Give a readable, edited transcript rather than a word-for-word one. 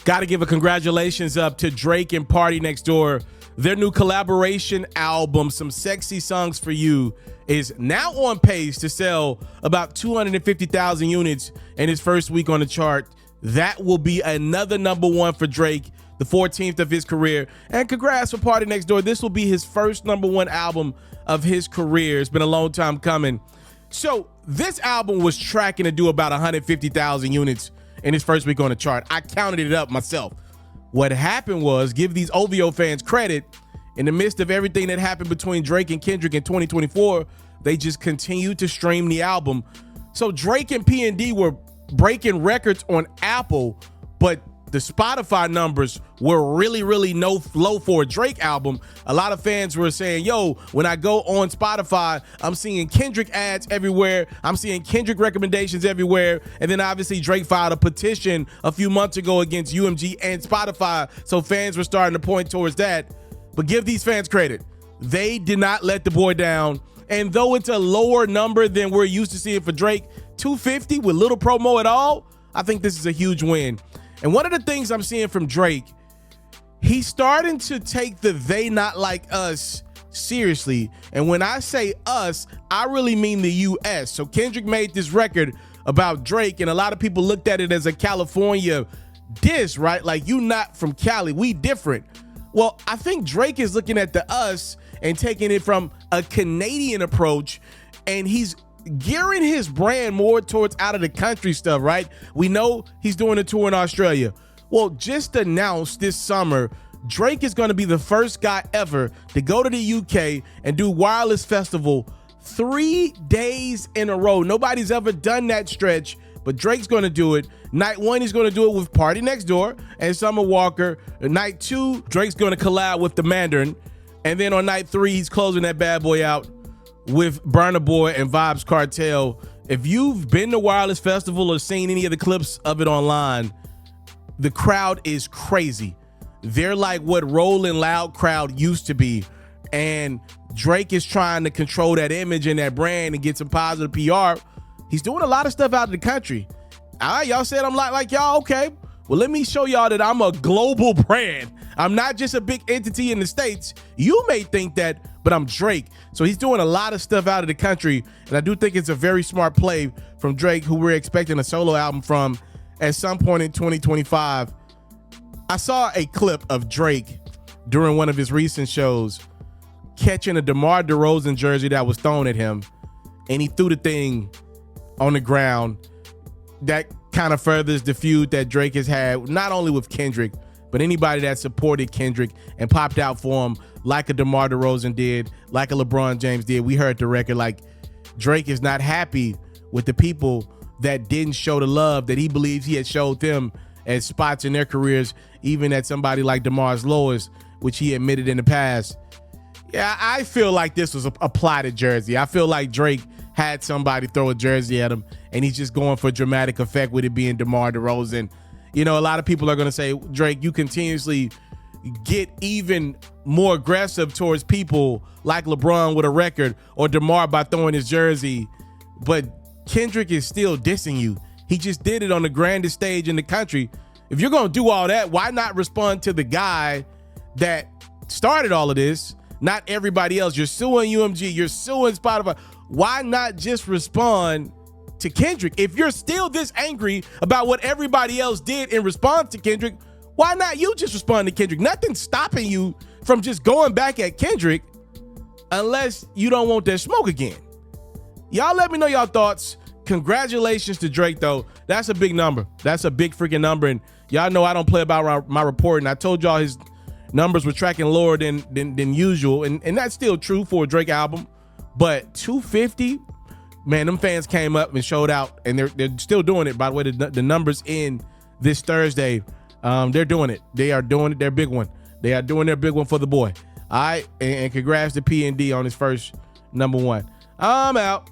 Got to give a congratulations up to Drake and Partynexdoor. Their new collaboration album, Some Sexy Songs for You, is now on pace to sell about 250,000 units in its first week on the chart. That will be another #1 for Drake, the 14th of his career. And congrats for Partynexdoor. This will be his first #1 album of his career. It's been a long time coming. So this album was tracking to do about 150,000 units in his first week on the chart. I counted it up myself. What happened was, give these OVO fans credit, in the midst of everything that happened between Drake and Kendrick in 2024, they just continued to stream the album. So Drake and P&D were breaking records on Apple, but the Spotify numbers were really low for a Drake album. A lot of fans were saying, yo, when I go on Spotify, I'm seeing Kendrick ads everywhere. I'm seeing Kendrick recommendations everywhere. And then obviously Drake filed a petition a few months ago against UMG and Spotify. So fans were starting to point towards that. But give these fans credit. They did not let the boy down. And though it's a lower number than we're used to seeing for Drake, 250 with little promo at all, I think this is a huge win. And one of the things I'm seeing from Drake, he's starting to take the "they not like us" seriously. And when I say us, I really mean the US. So Kendrick made this record about Drake, and a lot of people looked at it as a California diss, right? Like, you not from Cali, we different. Well, I think Drake is looking at the us and taking it from a Canadian approach, and he's gearing his brand more towards out of the country stuff, right? We know he's doing a tour in Australia. Well, just announced this summer, Drake is going to be the first guy ever to go to the UK and do Wireless Festival 3 days in a row. Nobody's ever done that stretch, but Drake's going to do it. Night 1, he's going to do it with Partynexdoor and Summer Walker. Night 2, Drake's going to collab with the Mandarin. And then on night 3, he's closing that bad boy out with Burna Boy and Vibes Cartel. If you've been to Wireless Festival or seen any of the clips of it online, the crowd is crazy. They're like what Rolling Loud crowd used to be. And Drake is trying to control that image and that brand and get some positive PR. He's doing a lot of stuff out of the country. All right, y'all said I'm like y'all, okay. Well, let me show y'all that I'm a global brand. I'm not just a big entity in the States. You may think that, but I'm Drake. So he's doing a lot of stuff out of the country. And I do think it's a very smart play from Drake, who we're expecting a solo album from at some point in 2025. I saw a clip of Drake during one of his recent shows catching a DeMar DeRozan jersey that was thrown at him, and he threw the thing on the ground. That kind of furthers the feud that Drake has had, not only with Kendrick, but anybody that supported Kendrick and popped out for him, like a DeMar DeRozan did, like a LeBron James did. We heard the record, like, Drake is not happy with the people that didn't show the love that he believes he had showed them at spots in their careers, even at somebody like DeMar's lowest, which he admitted in the past. Yeah, I feel like this was a plotted jersey. I feel like Drake had somebody throw a jersey at him, and he's just going for dramatic effect with it being DeMar DeRozan. You know, a lot of people are going to say, Drake, you continuously get even more aggressive towards people like LeBron with a record, or DeMar by throwing his jersey, but Kendrick is still dissing you. He just did it on the grandest stage in the country. If you're going to do all that, why not respond to the guy that started all of this, not everybody else? You're suing UMG, you're suing Spotify. Why not just respond to Kendrick? If you're still this angry about what everybody else did in response to Kendrick, why not you just respond to Kendrick? Nothing's stopping you from just going back at Kendrick unless you don't want that smoke again. Y'all let me know y'all thoughts. Congratulations to Drake, though. That's a big number. That's a big freaking number. And y'all know I don't play about my reporting. I told y'all his numbers were tracking lower than usual. And that's still true for a Drake album. But 250, man, them fans came up and showed out. And they're still doing it. By the way, the numbers in this Thursday, they're doing it. They are doing it. Their big one. They are doing their big one for the boy. All right. And congrats to P&D on his first #1. I'm out.